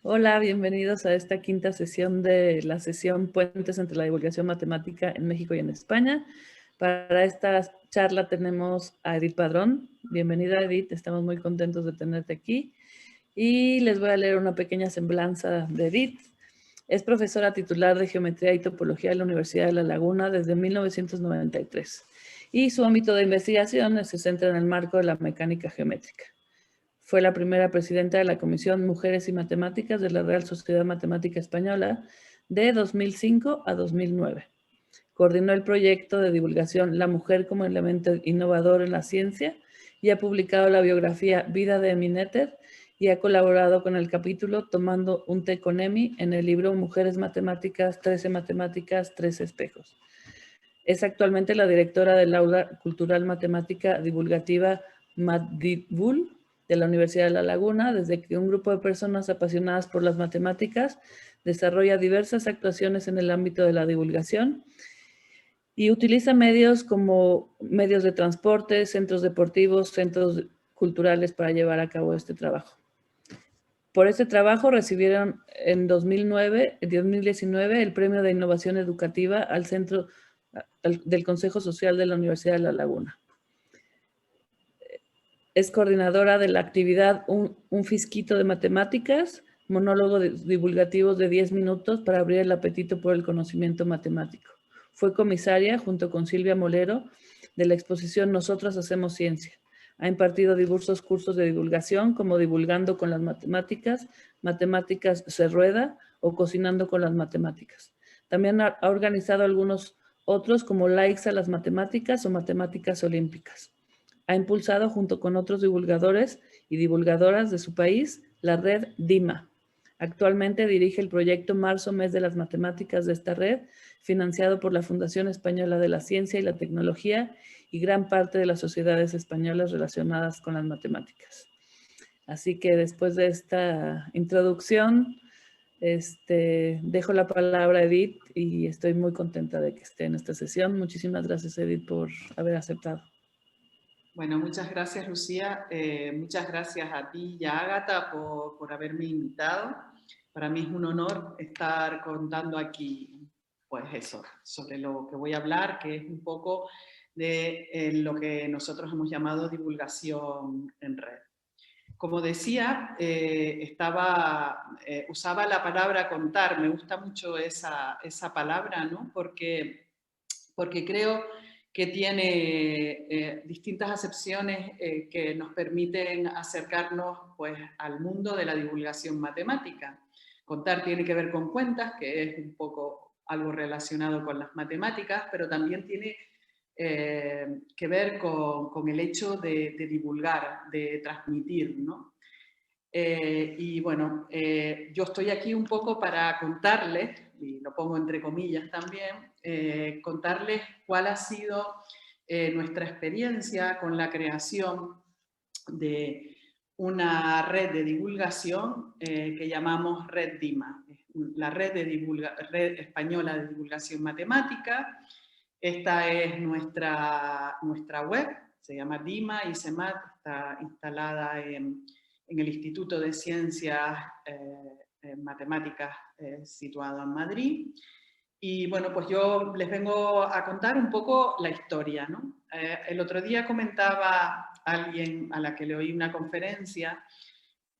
Hola, bienvenidos a esta quinta sesión de la sesión Puentes entre la divulgación matemática en México y en España. Para esta charla tenemos a Edith Padrón. Bienvenida, Edith, estamos muy contentos de tenerte aquí. Y les voy a leer una pequeña semblanza de Edith. Es profesora titular de Geometría y Topología de la Universidad de La Laguna desde 1993. Y su ámbito de investigación se centra en el marco de la mecánica geométrica. Fue la primera presidenta de la Comisión Mujeres y Matemáticas de la Real Sociedad Matemática Española de 2005 a 2009. Coordinó el proyecto de divulgación La Mujer como Elemento Innovador en la Ciencia y ha publicado la biografía Vida de Emineter y ha colaborado con el capítulo Tomando un té con Emi en el libro Mujeres Matemáticas, 13 Matemáticas, 13 Espejos. Es actualmente la directora del Aula Cultural Matemática Divulgativa MatDivul de la Universidad de La Laguna, desde que un grupo de personas apasionadas por las matemáticas desarrolla diversas actuaciones en el ámbito de la divulgación y utiliza medios como medios de transporte, centros deportivos, centros culturales para llevar a cabo este trabajo. Por este trabajo recibieron en 2019 el Premio de Innovación Educativa al Centro del Consejo Social de la Universidad de La Laguna. Es coordinadora de la actividad Un Fisquito de Matemáticas, monólogo divulgativos de 10 minutos para abrir el apetito por el conocimiento matemático. Fue comisaria, junto con Silvia Molero, de la exposición Nosotras Hacemos Ciencia. Ha impartido diversos cursos de divulgación, como Divulgando con las Matemáticas, Matemáticas se rueda o Cocinando con las Matemáticas. También ha organizado algunos otros, como Likes a las Matemáticas o Matemáticas Olímpicas. Ha impulsado, junto con otros divulgadores y divulgadoras de su país, la red DIMA. Actualmente dirige el proyecto Marzo, Mes de las Matemáticas de esta red, financiado por la Fundación Española de la Ciencia y la Tecnología y gran parte de las sociedades españolas relacionadas con las matemáticas. Así que después de esta introducción, dejo la palabra a Edith y estoy muy contenta de que esté en esta sesión. Muchísimas gracias, Edith, por haber aceptado. Bueno, muchas gracias, Lucía. Muchas gracias a ti y a Ágata por haberme invitado. Para mí es un honor estar contando aquí, pues eso, sobre lo que voy a hablar, que es un poco de lo que nosotros hemos llamado divulgación en red. Como decía, usaba la palabra contar. Me gusta mucho esa palabra, ¿no? Porque creo que tiene distintas acepciones que nos permiten acercarnos, pues, al mundo de la divulgación matemática. Contar tiene que ver con cuentas, que es un poco algo relacionado con las matemáticas, pero también tiene que ver con el hecho de divulgar, de transmitir, ¿no? Y bueno, yo estoy aquí un poco para contarles, y lo pongo entre comillas también, contarles cuál ha sido nuestra experiencia con la creación de una red de divulgación que llamamos Red DIMA, la red española de divulgación matemática. Esta es nuestra web, se llama DIMA ICEMAT, está instalada en el Instituto de Ciencias Matemáticas situado en Madrid. Y bueno, pues yo les vengo a contar un poco la historia, ¿no? El otro día comentaba alguien a la que le oí una conferencia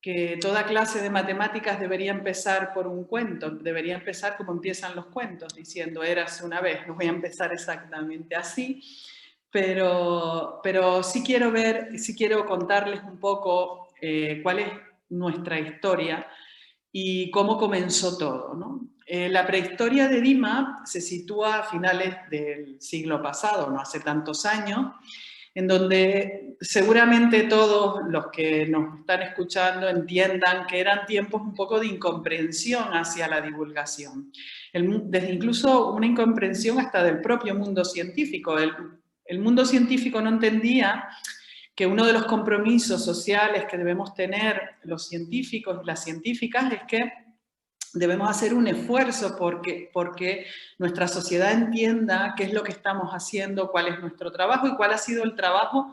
que toda clase de matemáticas debería empezar por un cuento, debería empezar como empiezan los cuentos, diciendo érase una vez. No voy a empezar exactamente así, pero sí quiero contarles un poco cuál es nuestra historia y cómo comenzó todo, ¿no? La prehistoria de Dima se sitúa a finales del siglo pasado, no hace tantos años, en donde seguramente todos los que nos están escuchando entiendan que eran tiempos un poco de incomprensión hacia la divulgación. Desde incluso una incomprensión hasta del propio mundo científico. El mundo científico no entendía que uno de los compromisos sociales que debemos tener los científicos y las científicas es que debemos hacer un esfuerzo porque nuestra sociedad entienda qué es lo que estamos haciendo, cuál es nuestro trabajo y cuál ha sido el trabajo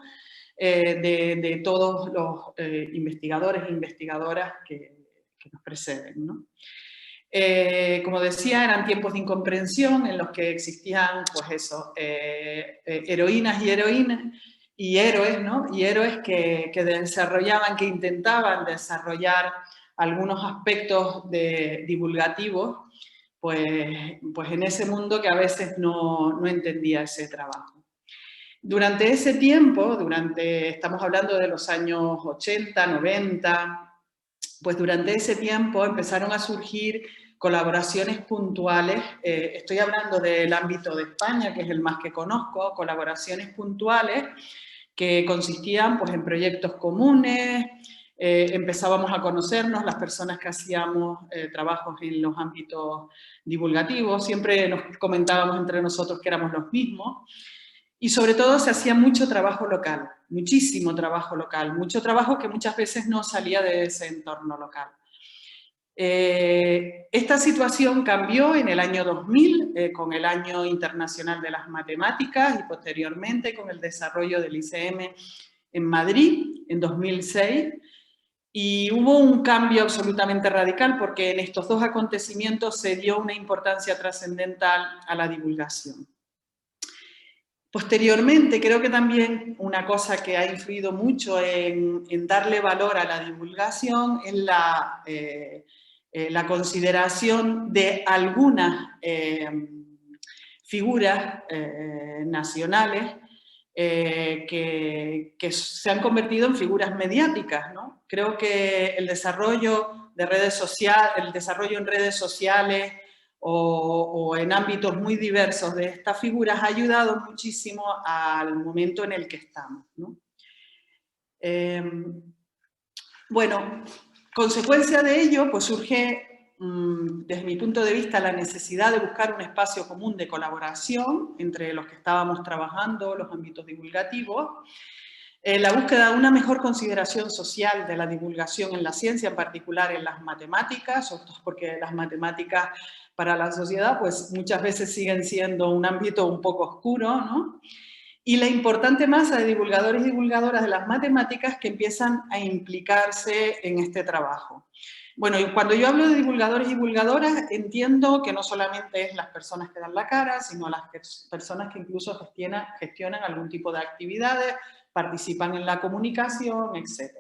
de todos los investigadores e investigadoras que nos preceden, ¿no? Como decía, eran tiempos de incomprensión en los que existían, pues eso, heroínas y héroes, ¿no? Y héroes que desarrollaban, que intentaban desarrollar algunos aspectos divulgativos, pues en ese mundo que a veces no entendía ese trabajo. Durante ese tiempo, estamos hablando de los años 80, 90, pues durante ese tiempo empezaron a surgir colaboraciones puntuales, estoy hablando del ámbito de España, que es el más que conozco, colaboraciones puntuales que consistían pues, en proyectos comunes, empezábamos a conocernos las personas que hacíamos trabajos en los ámbitos divulgativos, siempre nos comentábamos entre nosotros que éramos los mismos, y sobre todo se hacía mucho trabajo local, muchísimo trabajo local, mucho trabajo que muchas veces no salía de ese entorno local. Esta situación cambió en el año 2000 con el Año Internacional de las Matemáticas y posteriormente con el desarrollo del ICM en Madrid en 2006, y hubo un cambio absolutamente radical porque en estos dos acontecimientos se dio una importancia trascendental a la divulgación. Posteriormente, creo que también una cosa que ha influido mucho en darle valor a la divulgación es la consideración de algunas figuras nacionales que se han convertido en figuras mediáticas, ¿no? Creo que el desarrollo de redes sociales, el desarrollo en redes sociales o en ámbitos muy diversos de estas figuras ha ayudado muchísimo al momento en el que estamos, ¿no? Bueno, consecuencia de ello, pues surge, desde mi punto de vista, la necesidad de buscar un espacio común de colaboración entre los que estábamos trabajando, los ámbitos divulgativos, la búsqueda de una mejor consideración social de la divulgación en la ciencia, en particular en las matemáticas, porque las matemáticas para la sociedad pues muchas veces siguen siendo un ámbito un poco oscuro, ¿no? Y la importante masa de divulgadores y divulgadoras de las matemáticas que empiezan a implicarse en este trabajo. Bueno, y cuando yo hablo de divulgadores y divulgadoras, entiendo que no solamente es las personas que dan la cara, sino las personas que incluso gestionan algún tipo de actividades, participan en la comunicación, etc.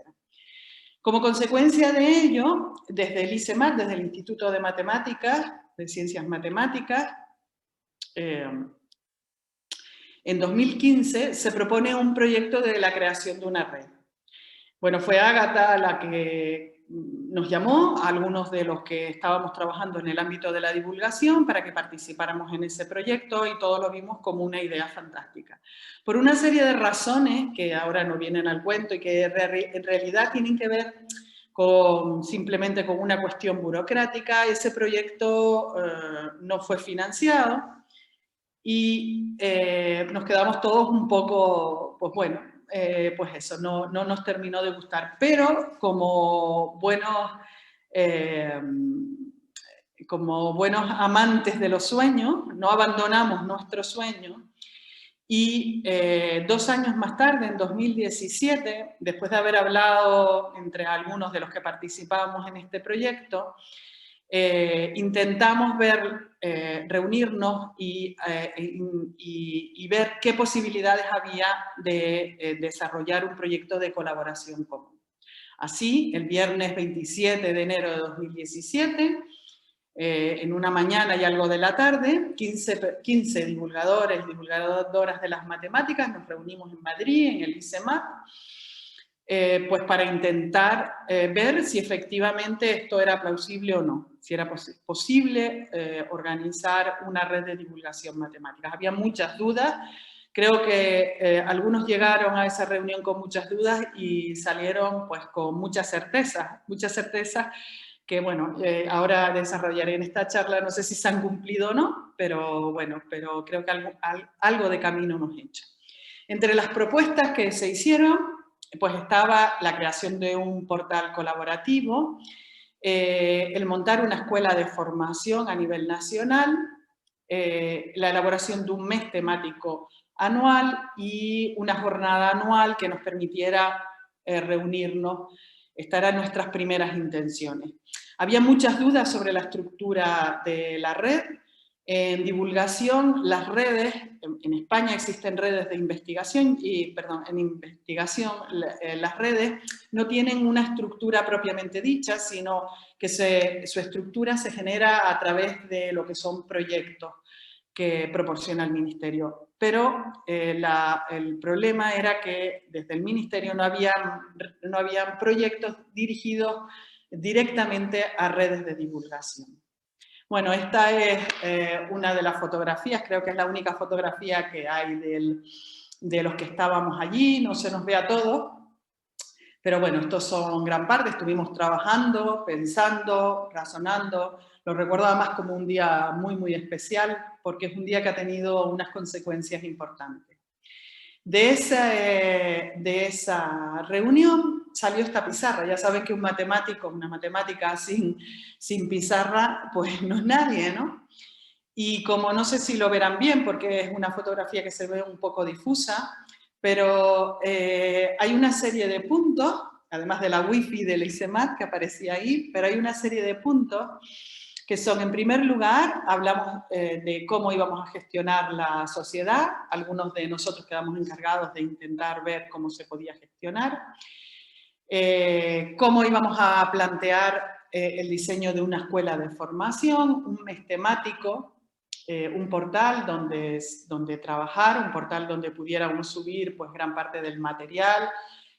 Como consecuencia de ello, desde el ICEMAT, desde el Instituto de Matemáticas, de Ciencias Matemáticas, en 2015 se propone un proyecto de la creación de una red. Bueno, fue Ágata la que nos llamó a algunos de los que estábamos trabajando en el ámbito de la divulgación para que participáramos en ese proyecto y todos lo vimos como una idea fantástica. Por una serie de razones que ahora no vienen al cuento y que en realidad tienen que ver simplemente con una cuestión burocrática, ese proyecto no fue financiado y nos quedamos todos un poco, pues bueno, pues eso, no nos terminó de gustar, pero como buenos amantes de los sueños, no abandonamos nuestro sueño y 2 años más tarde, en 2017, después de haber hablado entre algunos de los que participábamos en este proyecto, intentamos reunirnos y ver qué posibilidades había de desarrollar un proyecto de colaboración común. Así, el viernes 27 de enero de 2017, en una mañana y algo de la tarde, 15 divulgadores y divulgadoras de las matemáticas nos reunimos en Madrid, en el ICEMAT, pues para intentar ver si efectivamente esto era plausible o no, si era posible organizar una red de divulgación matemática. Había muchas dudas, creo que algunos llegaron a esa reunión con muchas dudas y salieron pues con muchas certezas que bueno, ahora desarrollaré en esta charla, no sé si se han cumplido o no, pero bueno, pero creo que algo de camino hemos hecho. Entre las propuestas que se hicieron, pues estaba la creación de un portal colaborativo, el montar una escuela de formación a nivel nacional, la elaboración de un mes temático anual y una jornada anual que nos permitiera reunirnos Estas eran nuestras primeras intenciones. Había muchas dudas sobre la estructura de la red. En divulgación, las redes, en España existen redes de investigación, en investigación las redes no tienen una estructura propiamente dicha, sino que su estructura se genera a través de lo que son proyectos que proporciona el Ministerio. Pero el problema era que desde el Ministerio no habían proyectos dirigidos directamente a redes de divulgación. Bueno, esta es una de las fotografías, creo que es la única fotografía que hay de los que estábamos allí, no se nos ve a todos, pero bueno, estos son gran parte, estuvimos trabajando, pensando, razonando, lo recuerdo además como un día muy, muy especial, porque es un día que ha tenido unas consecuencias importantes. De esa reunión salió esta pizarra. Ya sabes que un matemático, una matemática sin pizarra, pues no es nadie, ¿no? Y como no sé si lo verán bien, porque es una fotografía que se ve un poco difusa, pero hay una serie de puntos, además de la wifi del ICEMAT que aparecía ahí, pero hay una serie de puntos que son, en primer lugar, hablamos de cómo íbamos a gestionar la sociedad. Algunos de nosotros quedamos encargados de intentar ver cómo se podía gestionar. Cómo íbamos a plantear el diseño de una escuela de formación, un mes temático, un portal donde trabajar, un portal donde pudiéramos subir pues, gran parte del material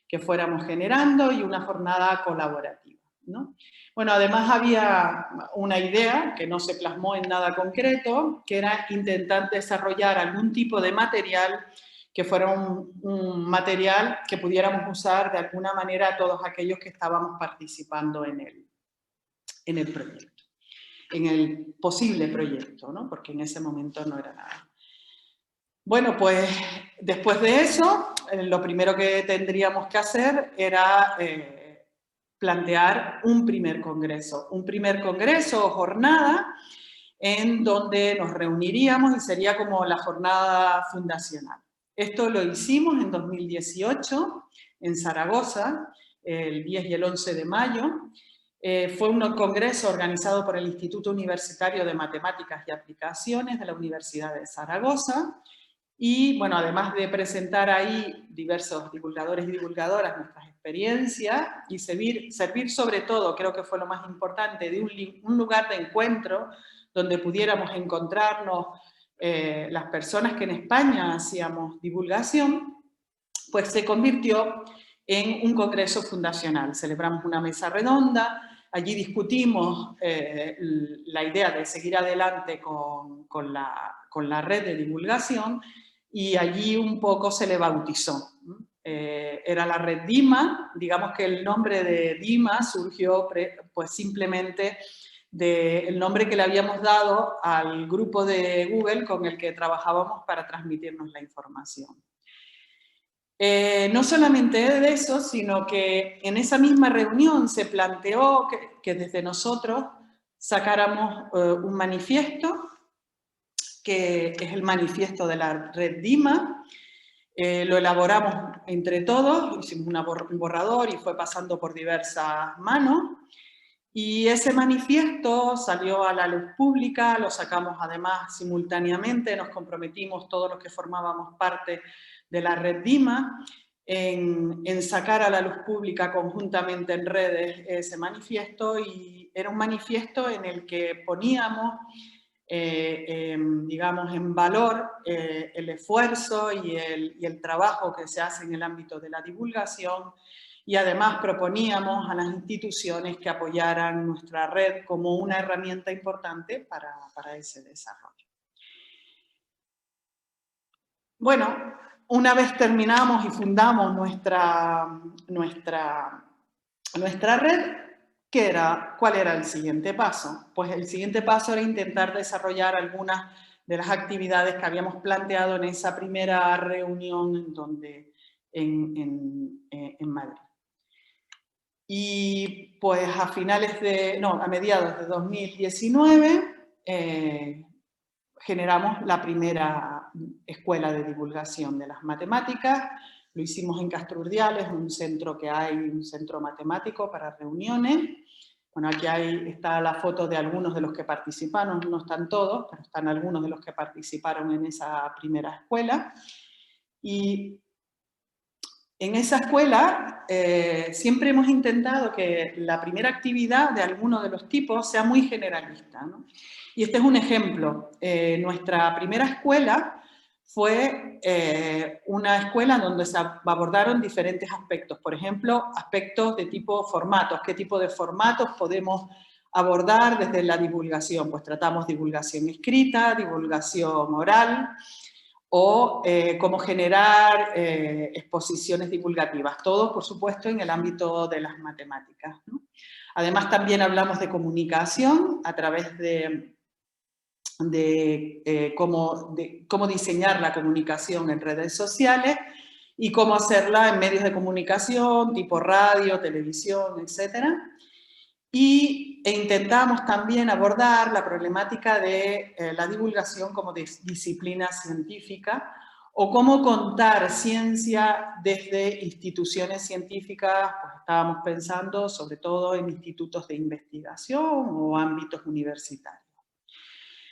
que fuéramos generando y una jornada colaborativa, ¿no? Bueno, además había una idea que no se plasmó en nada concreto, que era intentar desarrollar algún tipo de material que fuera un material que pudiéramos usar de alguna manera todos aquellos que estábamos participando en el proyecto, en el posible proyecto, ¿no? Porque en ese momento no era nada. Bueno, pues después de eso, lo primero que tendríamos que hacer era plantear un primer congreso o jornada en donde nos reuniríamos y sería como la jornada fundacional. Esto lo hicimos en 2018 en Zaragoza, el 10 y el 11 de mayo. Fue un congreso organizado por el Instituto Universitario de Matemáticas y Aplicaciones de la Universidad de Zaragoza. Y, bueno, además de presentar ahí diversos divulgadores y divulgadoras nuestras experiencias y servir sobre todo, creo que fue lo más importante, de un lugar de encuentro donde pudiéramos encontrarnos las personas que en España hacíamos divulgación, pues se convirtió en un congreso fundacional. Celebramos una mesa redonda, allí discutimos la idea de seguir adelante con la red de divulgación y allí un poco se le bautizó. Era la red DIMA, digamos que el nombre de DIMA surgió pues simplemente del nombre que le habíamos dado al grupo de Google con el que trabajábamos para transmitirnos la información. No solamente de eso, sino que en esa misma reunión se planteó que desde nosotros sacáramos un manifiesto, que es el manifiesto de la red DIMA. Lo elaboramos entre todos, hicimos un borrador y fue pasando por diversas manos. Y ese manifiesto salió a la luz pública, lo sacamos además simultáneamente, nos comprometimos todos los que formábamos parte de la red DIMA en sacar a la luz pública conjuntamente en redes ese manifiesto, y era un manifiesto en el que poníamos digamos, en valor el esfuerzo y el trabajo que se hace en el ámbito de la divulgación, y además proponíamos a las instituciones que apoyaran nuestra red como una herramienta importante para ese desarrollo. Bueno, una vez terminamos y fundamos nuestra red, ¿cuál era el siguiente paso? Pues el siguiente paso era intentar desarrollar algunas de las actividades que habíamos planteado en esa primera reunión en Madrid. Y pues a mediados de 2019 generamos la primera escuela de divulgación de las matemáticas Lo hicimos en Castro Urdiales, un centro que hay, un centro matemático para reuniones. Bueno, aquí está la foto de algunos de los que participaron, no están todos, pero están algunos de los que participaron en esa primera escuela. Y en esa escuela siempre hemos intentado que la primera actividad de alguno de los tipos sea muy generalista, ¿no? Y este es un ejemplo. Nuestra primera escuela fue una escuela donde se abordaron diferentes aspectos. Por ejemplo, aspectos de tipo formatos. ¿Qué tipo de formatos podemos abordar desde la divulgación? Pues tratamos divulgación escrita, divulgación oral, o cómo generar exposiciones divulgativas. Todo, por supuesto, en el ámbito de las matemáticas, ¿no? Además, también hablamos de comunicación a través de cómo diseñar la comunicación en redes sociales y cómo hacerla en medios de comunicación, tipo radio, televisión, etc. E intentamos también abordar la problemática de la divulgación como disciplina científica o cómo contar ciencia desde instituciones científicas. Pues estábamos pensando sobre todo en institutos de investigación o ámbitos universitarios.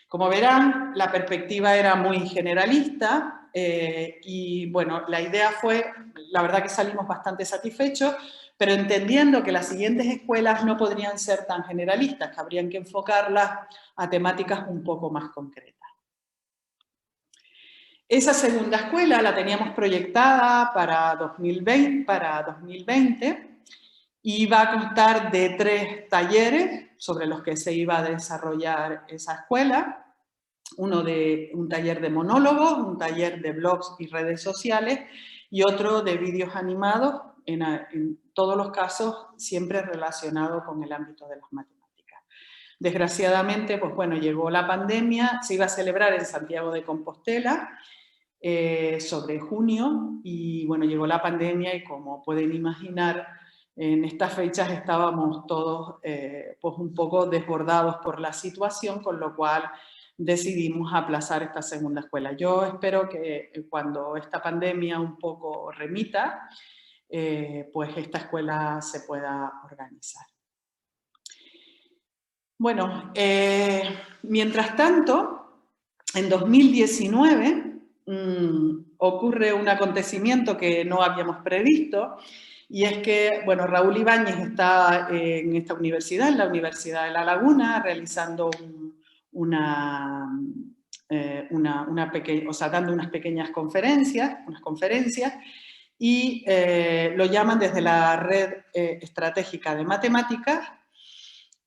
Como verán, la perspectiva era muy generalista y bueno, la idea fue, la verdad que salimos bastante satisfechos, pero entendiendo que las siguientes escuelas no podrían ser tan generalistas, que habrían que enfocarlas a temáticas un poco más concretas. Esa segunda escuela la teníamos proyectada para 2020 y va a constar de 3 talleres sobre los que se iba a desarrollar esa escuela. Un taller de monólogos, un taller de blogs y redes sociales y otro de vídeos animados, en todos los casos siempre relacionado con el ámbito de las matemáticas. Desgraciadamente, pues bueno, llegó la pandemia, se iba a celebrar en Santiago de Compostela sobre junio y bueno, llegó la pandemia y como pueden imaginar, en estas fechas estábamos todos pues un poco desbordados por la situación, con lo cual decidimos aplazar esta segunda escuela. Yo espero que cuando esta pandemia un poco remita, pues esta escuela se pueda organizar. Bueno, mientras tanto, en 2019 ocurre un acontecimiento que no habíamos previsto, y es que, bueno, Raúl Ibáñez está en esta universidad, en la Universidad de La Laguna, realizando dando unas pequeñas conferencias, y lo llaman desde la Red Estratégica de Matemáticas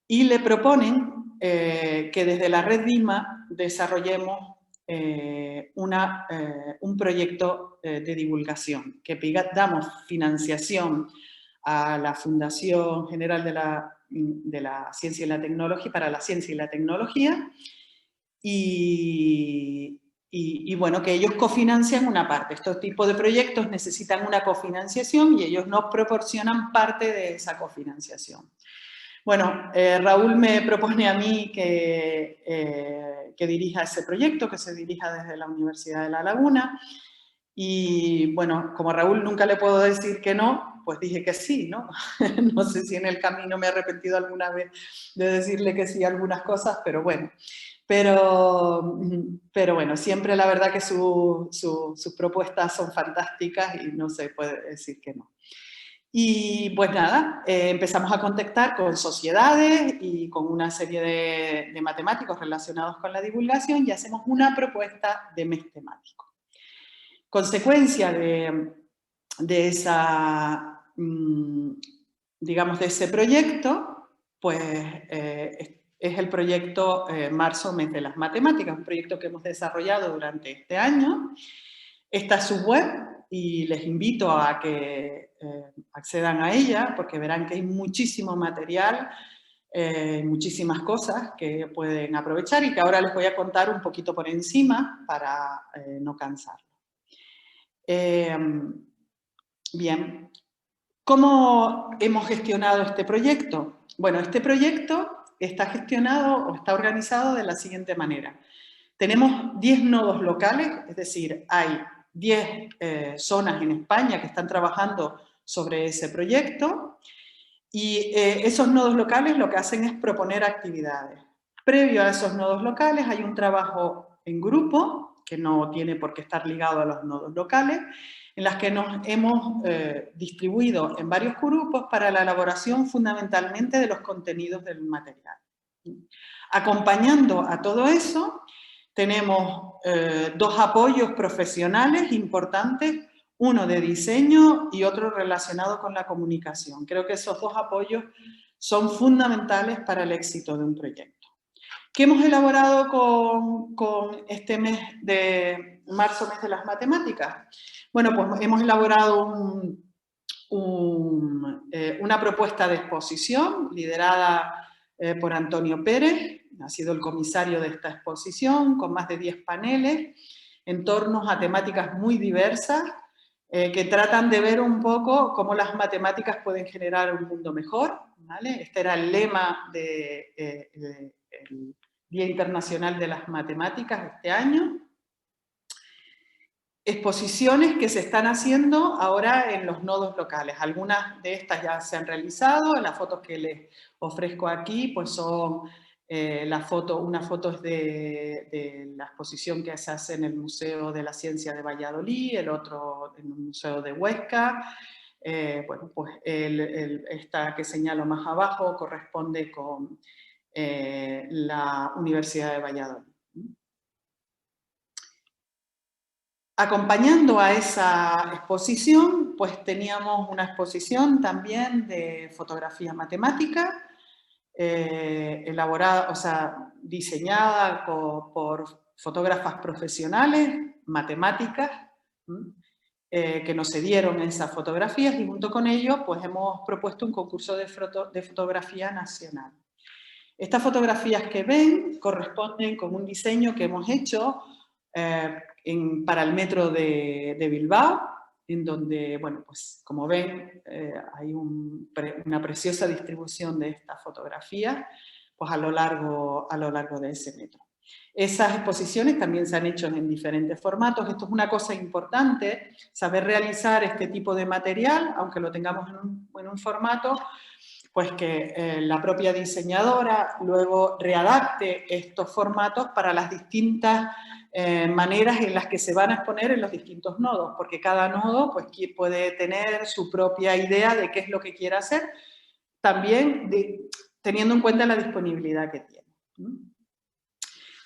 y le proponen que desde la Red DIMA desarrollemos un proyecto de divulgación, que damos financiación a la Fundación General de la Ciencia y la Tecnología, para la Ciencia y la Tecnología, y bueno, que ellos cofinancian una parte. Estos tipos de proyectos necesitan una cofinanciación y ellos nos proporcionan parte de esa cofinanciación. Bueno, Raúl me propone a mí que dirija ese proyecto, que se dirija desde la Universidad de La Laguna. Y bueno, como a Raúl nunca le puedo decir que no, pues dije que sí, ¿no? No sé si en el camino me he arrepentido alguna vez de decirle que sí a algunas cosas, pero bueno. Pero bueno, siempre la verdad que sus propuestas son fantásticas y no se puede decir que no. Y pues nada, empezamos a contactar con sociedades y con una serie de matemáticos relacionados con la divulgación y hacemos una propuesta de mes temático. Consecuencia de ese proyecto, pues es el proyecto Marzo, Mes de las Matemáticas, un proyecto que hemos desarrollado durante este año. Esta es su web y les invito a que accedan a ella porque verán que hay muchísimo material, muchísimas cosas que pueden aprovechar y que ahora les voy a contar un poquito por encima para no cansarlos. Bien, ¿cómo hemos gestionado este proyecto? Bueno, este proyecto está gestionado o está organizado de la siguiente manera. Tenemos 10 nodos locales, es decir, hay 10 zonas en España que están trabajando sobre ese proyecto, y esos nodos locales lo que hacen es proponer actividades. Previo a esos nodos locales hay un trabajo en grupo, que no tiene por qué estar ligado a los nodos locales, en las que nos hemos distribuido en varios grupos para la elaboración fundamentalmente de los contenidos del material. Acompañando a todo eso, tenemos 2 apoyos profesionales importantes, uno de diseño y otro relacionado con la comunicación. Creo que esos 2 apoyos son fundamentales para el éxito de un proyecto. ¿Qué hemos elaborado con este mes de marzo, mes de las matemáticas? Bueno, pues hemos elaborado una propuesta de exposición liderada por Antonio Pérez, ha sido el comisario de esta exposición, con más de 10 paneles en torno a temáticas muy diversas que tratan de ver un poco cómo las matemáticas pueden generar un mundo mejor, ¿vale? Este era el lema del Día Internacional de las Matemáticas este año. Exposiciones que se están haciendo ahora en los nodos locales. Algunas de estas ya se han realizado. Las fotos que les ofrezco aquí pues son unas fotos de la exposición que se hace en el Museo de la Ciencia de Valladolid, el otro en el Museo de Huesca. Bueno, pues esta que señalo más abajo corresponde con la Universidad de Valladolid. Acompañando a esa exposición, pues teníamos una exposición también de fotografía matemática, elaborada, o sea, diseñada por fotógrafas profesionales, matemáticas, que nos cedieron esas fotografías, y junto con ellos pues hemos propuesto un concurso de fotografía nacional. Estas fotografías que ven corresponden con un diseño que hemos hecho para el metro de Bilbao, en donde, bueno, pues como ven, hay una preciosa distribución de estas fotografías pues, a lo largo de ese metro. Esas exposiciones también se han hecho en diferentes formatos. Esto es una cosa importante, saber realizar este tipo de material, aunque lo tengamos en un formato, pues que la propia diseñadora luego readapte estos formatos para las distintas maneras en las que se van a exponer en los distintos nodos, porque cada nodo pues, puede tener su propia idea de qué es lo que quiere hacer, también teniendo en cuenta la disponibilidad que tiene.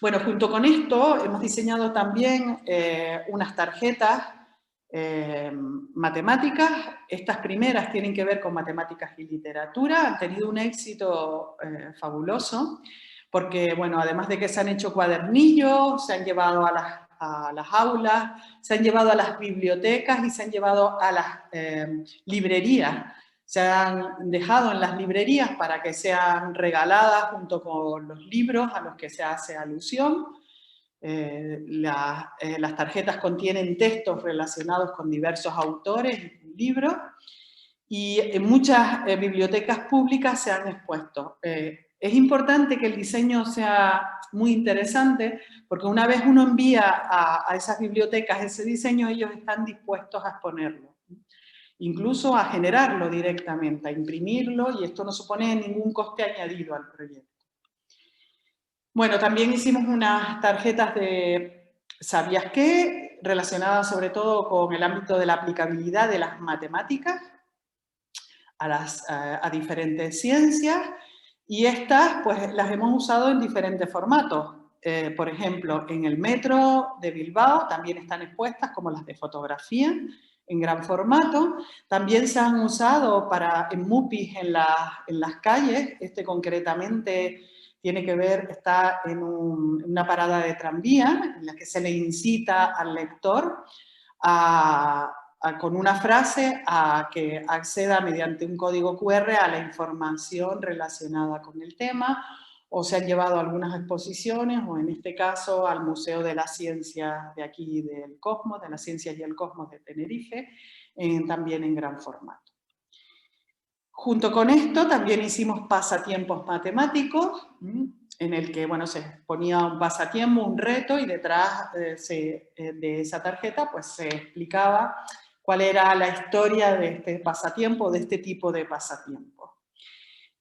Bueno, junto con esto hemos diseñado también unas tarjetas matemáticas. Estas primeras tienen que ver con matemáticas y literatura, han tenido un éxito fabuloso, porque, bueno, además de que se han hecho cuadernillos, se han llevado a las aulas, se han llevado a las bibliotecas y se han llevado a las librerías. Se han dejado en las librerías para que sean regaladas junto con los libros a los que se hace alusión. Las tarjetas contienen textos relacionados con diversos autores y libros, y en muchas bibliotecas públicas se han expuesto. Es importante que el diseño sea muy interesante, porque una vez uno envía a esas bibliotecas ese diseño, ellos están dispuestos a exponerlo, incluso a generarlo directamente, a imprimirlo, y esto no supone ningún coste añadido al proyecto. Bueno, también hicimos unas tarjetas de ¿sabías qué?, relacionadas sobre todo con el ámbito de la aplicabilidad de las matemáticas a diferentes ciencias, y estas pues las hemos usado en diferentes formatos. Por ejemplo, en el metro de Bilbao también están expuestas, como las de fotografía, en gran formato. También se han usado en MUPIs en las calles. Este concretamente tiene que ver, está en una parada de tranvía en la que se le incita al lector con una frase a que acceda mediante un código QR a la información relacionada con el tema, o se han llevado a algunas exposiciones, o en este caso al Museo de las Ciencias de aquí del Cosmos, de las Ciencias y el Cosmos de Tenerife, también en gran formato. Junto con esto también hicimos pasatiempos matemáticos. en el que, bueno, se ponía un pasatiempo, un reto, y detrás de esa tarjeta pues se explicaba cuál era la historia de este pasatiempo, de este tipo de pasatiempo.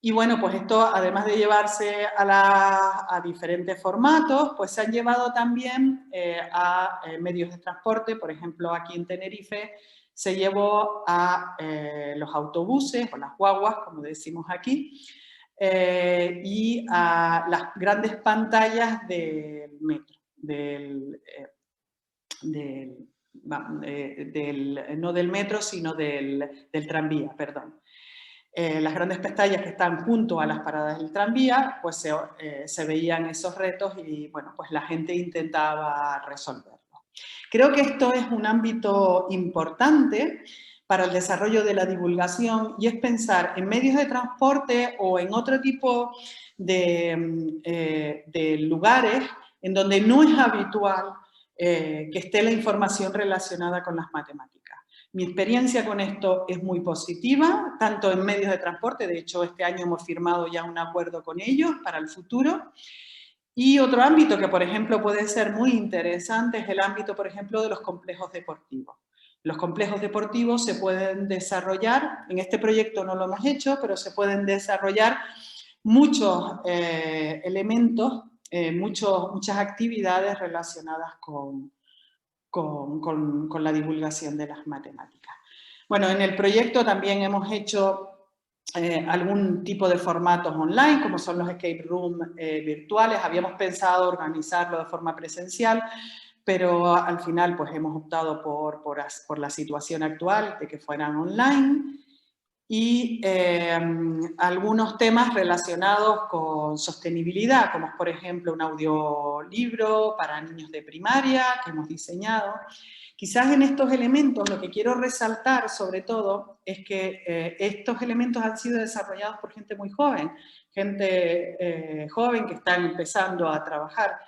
Y bueno, pues esto, además de llevarse a diferentes formatos, pues se han llevado también a medios de transporte. Por ejemplo, aquí en Tenerife se llevó a los autobuses, o las guaguas, como decimos aquí, y a las grandes pantallas del metro, no del metro, sino del tranvía, perdón. Las grandes pantallas que están junto a las paradas del tranvía, pues se veían esos retos y, bueno, pues la gente intentaba resolverlos. Creo que esto es un ámbito importante para el desarrollo de la divulgación, y es pensar en medios de transporte o en otro tipo de lugares en donde no es habitual que esté la información relacionada con las matemáticas. Mi experiencia con esto es muy positiva, tanto en medios de transporte. De hecho, este año hemos firmado ya un acuerdo con ellos para el futuro. Y otro ámbito que, por ejemplo, puede ser muy interesante es el ámbito, por ejemplo, de los complejos deportivos. Los complejos deportivos se pueden desarrollar, en este proyecto no lo hemos hecho, pero se pueden desarrollar muchos elementos, muchas actividades relacionadas con la divulgación de las matemáticas. Bueno, en el proyecto también hemos hecho algún tipo de formatos online, como son los escape room virtuales. Habíamos pensado organizarlo de forma presencial, pero al final pues hemos optado por la situación actual de que fueran online. Y algunos temas relacionados con sostenibilidad, como por ejemplo un audiolibro para niños de primaria que hemos diseñado. Quizás en estos elementos lo que quiero resaltar sobre todo es que estos elementos han sido desarrollados por gente muy joven, gente joven que está empezando a trabajar.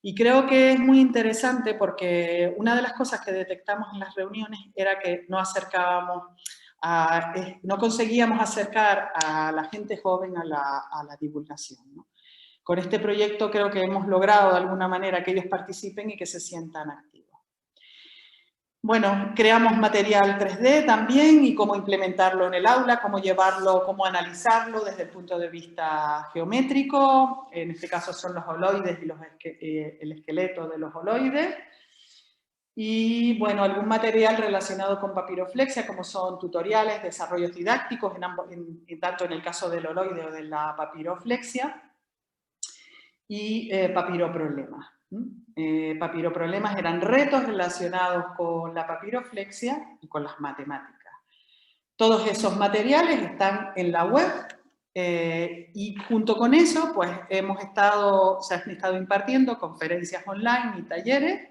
Y creo que es muy interesante porque una de las cosas que detectamos en las reuniones era que no conseguíamos acercar a la gente joven a la divulgación, ¿no? Con este proyecto creo que hemos logrado de alguna manera que ellos participen y que se sientan activos. Bueno, creamos material 3D también y cómo implementarlo en el aula, cómo llevarlo, cómo analizarlo desde el punto de vista geométrico. En este caso son los holoides y el esqueleto de los holoides. Y bueno, algún material relacionado con papiroflexia, como son tutoriales, desarrollos didácticos, tanto en el caso del holoide o de la papiroflexia, y papiroproblemas. Papiroproblemas eran retos relacionados con la papiroflexia y con las matemáticas. Todos esos materiales están en la web y junto con eso pues se han estado impartiendo conferencias online y talleres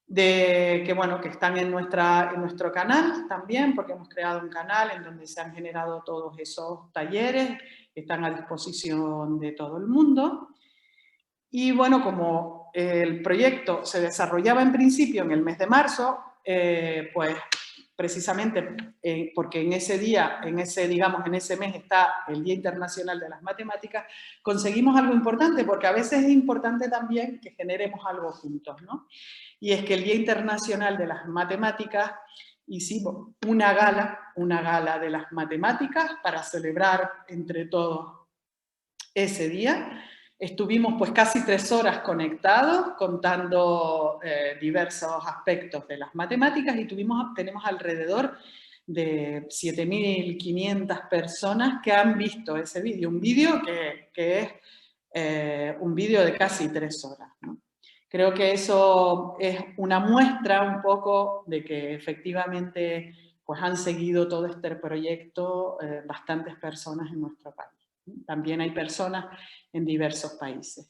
que están en nuestro canal también, porque hemos creado un canal en donde se han generado todos esos talleres, que están a disposición de todo el mundo. Y bueno, como el proyecto se desarrollaba en principio en el mes de marzo, pues precisamente porque en ese mes está el Día Internacional de las Matemáticas, conseguimos algo importante, porque a veces es importante también que generemos algo juntos, ¿no? Y es que el Día Internacional de las Matemáticas hicimos una gala de las matemáticas para celebrar entre todos ese día. Estuvimos pues casi 3 horas conectados contando diversos aspectos de las matemáticas y tenemos alrededor de 7.500 personas que han visto ese vídeo. Un vídeo que es un vídeo de casi 3 horas, ¿no? Creo que eso es una muestra un poco de que efectivamente pues han seguido todo este proyecto bastantes personas en nuestro país. También hay personas en diversos países,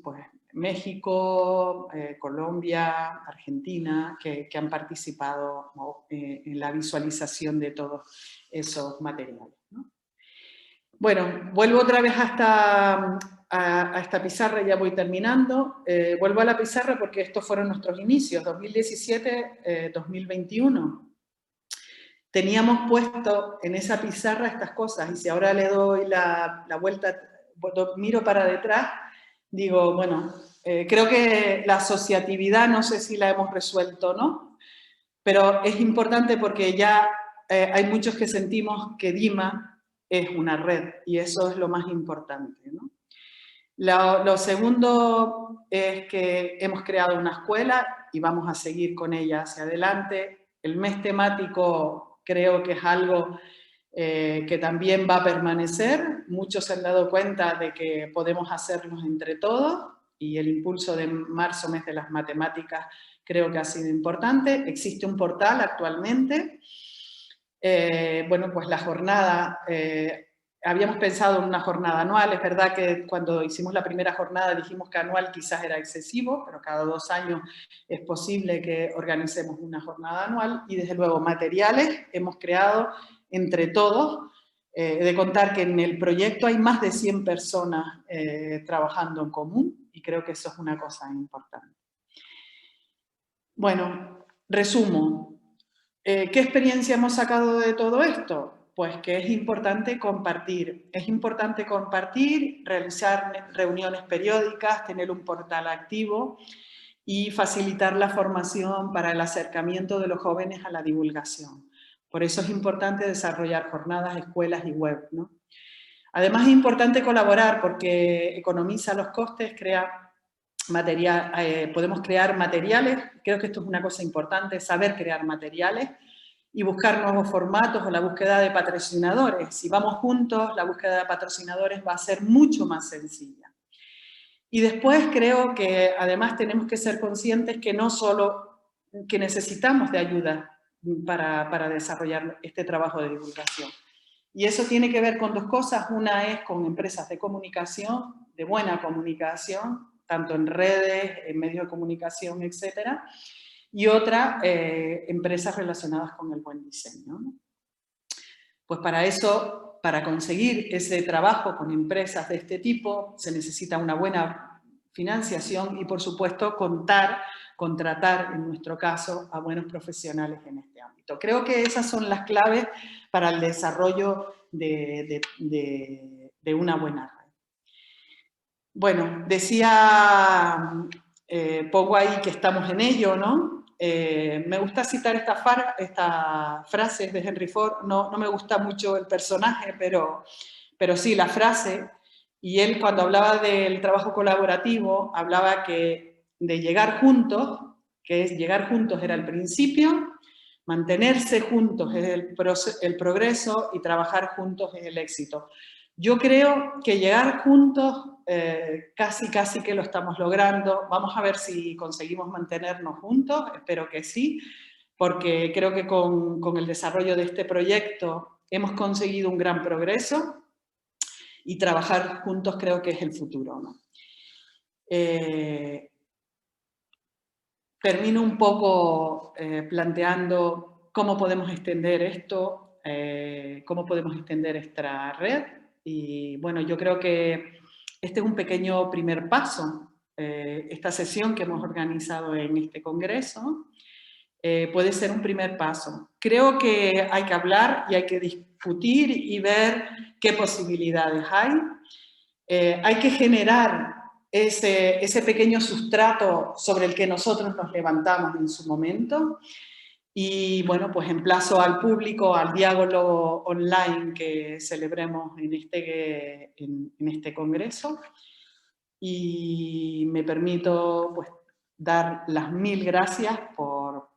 pues México, Colombia, Argentina, que han participado en la visualización de todos esos materiales, ¿no? Bueno, vuelvo otra vez a esta pizarra, ya voy terminando. Vuelvo a la pizarra porque estos fueron nuestros inicios, 2017-2021. Teníamos puesto en esa pizarra estas cosas, y si ahora le doy la vuelta cuando miro para detrás, digo, bueno, creo que la asociatividad no sé si la hemos resuelto, ¿no? Pero es importante porque ya hay muchos que sentimos que DIMA es una red y eso es lo más importante, ¿no? Lo segundo es que hemos creado una escuela y vamos a seguir con ella hacia adelante. El mes temático creo que es algo que también va a permanecer. Muchos se han dado cuenta de que podemos hacerlos entre todos y el impulso de marzo, mes de las matemáticas, creo que ha sido importante. Existe un portal actualmente. Bueno, pues la jornada... habíamos pensado en una jornada anual, es verdad que cuando hicimos la primera jornada dijimos que anual quizás era excesivo, pero cada 2 años es posible que organicemos una jornada anual y desde luego materiales hemos creado entre todos. De contar que en el proyecto hay más de 100 personas trabajando en común y creo que eso es una cosa importante. Bueno, resumo. ¿Qué experiencia hemos sacado de todo esto? Pues que es importante compartir. Es importante compartir, realizar reuniones periódicas, tener un portal activo y facilitar la formación para el acercamiento de los jóvenes a la divulgación. Por eso es importante desarrollar jornadas, escuelas y web, ¿no? Además es importante colaborar porque economiza los costes, podemos crear materiales, creo que esto es una cosa importante, saber crear materiales y buscar nuevos formatos o la búsqueda de patrocinadores. Si vamos juntos, la búsqueda de patrocinadores va a ser mucho más sencilla. Y después creo que además tenemos que ser conscientes que no solo que necesitamos de ayuda para desarrollar este trabajo de divulgación. Y eso tiene que ver con 2 cosas. Una es con empresas de comunicación, de buena comunicación, tanto en redes, en medios de comunicación, etcétera. Y otra, empresas relacionadas con el buen diseño, ¿no? Pues para eso, para conseguir ese trabajo con empresas de este tipo, se necesita una buena financiación y, por supuesto, contratar, en nuestro caso, a buenos profesionales en este ámbito. Creo que esas son las claves para el desarrollo de una buena red. Bueno, decía, pongo ahí que estamos en ello, ¿no? Me gusta citar esta frase de Henry Ford, no me gusta mucho el personaje, pero sí la frase, y él cuando hablaba del trabajo colaborativo, hablaba de llegar juntos, que es llegar juntos era el principio, mantenerse juntos es el progreso y trabajar juntos es el éxito. Yo creo que llegar juntos casi que lo estamos logrando. Vamos a ver si conseguimos mantenernos juntos, espero que sí, porque creo que con el desarrollo de este proyecto hemos conseguido un gran progreso y trabajar juntos creo que es el futuro, ¿no? Termino un poco planteando cómo podemos extender esto, cómo podemos extender esta red. Y bueno, yo creo que este es un pequeño primer paso. Esta sesión que hemos organizado en este congreso puede ser un primer paso. Creo que hay que hablar y hay que discutir y ver qué posibilidades hay. Hay que generar ese pequeño sustrato sobre el que nosotros nos levantamos en su momento. Y bueno, pues emplazo al público al diálogo online que celebremos en este congreso. Y me permito pues, dar las 1000 gracias por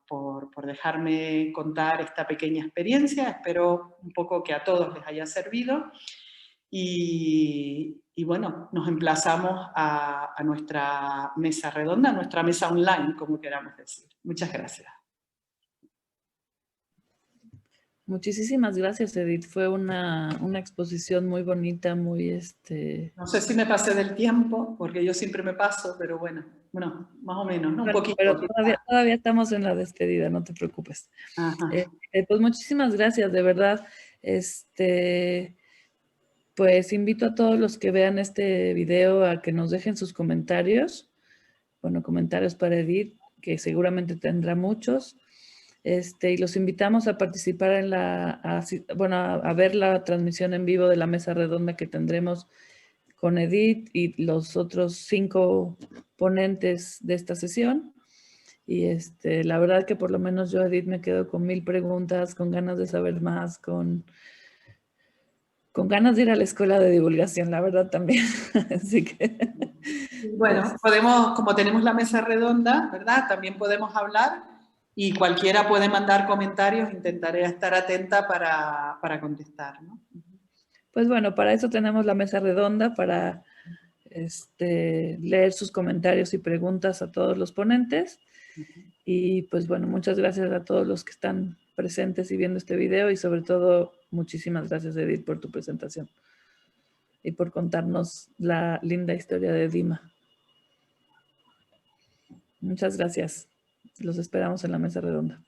dejarme contar esta pequeña experiencia. Espero un poco que a todos les haya servido. Y bueno, nos emplazamos a nuestra mesa redonda, a nuestra mesa online, como queramos decir. Muchas gracias. Muchísimas gracias, Edith. Fue una exposición muy bonita, muy No sé si me pasé del tiempo, porque yo siempre me paso, pero bueno, más o menos, ¿no? Un poquito. Pero todavía estamos en la despedida, no te preocupes. Pues muchísimas gracias, de verdad. Pues invito a todos los que vean este video a que nos dejen sus comentarios. Bueno, comentarios para Edith, que seguramente tendrá muchos. Y los invitamos a participar en a ver la transmisión en vivo de la mesa redonda que tendremos con Edith y los otros 5 ponentes de esta sesión. Y la verdad que por lo menos yo, Edith, me quedo con 1000 preguntas, con ganas de saber más, con ganas de ir a la escuela de divulgación, la verdad también. Así que... Bueno, podemos, como tenemos la mesa redonda, ¿verdad? También podemos hablar y cualquiera puede mandar comentarios, intentaré estar atenta para contestar, ¿no? Pues bueno, para eso tenemos la mesa redonda, para leer sus comentarios y preguntas a todos los ponentes. Y pues bueno, muchas gracias a todos los que están presentes y viendo este video, y sobre todo muchísimas gracias, Edith, por tu presentación y por contarnos la linda historia de Dima. Muchas gracias. Los esperamos en la mesa redonda.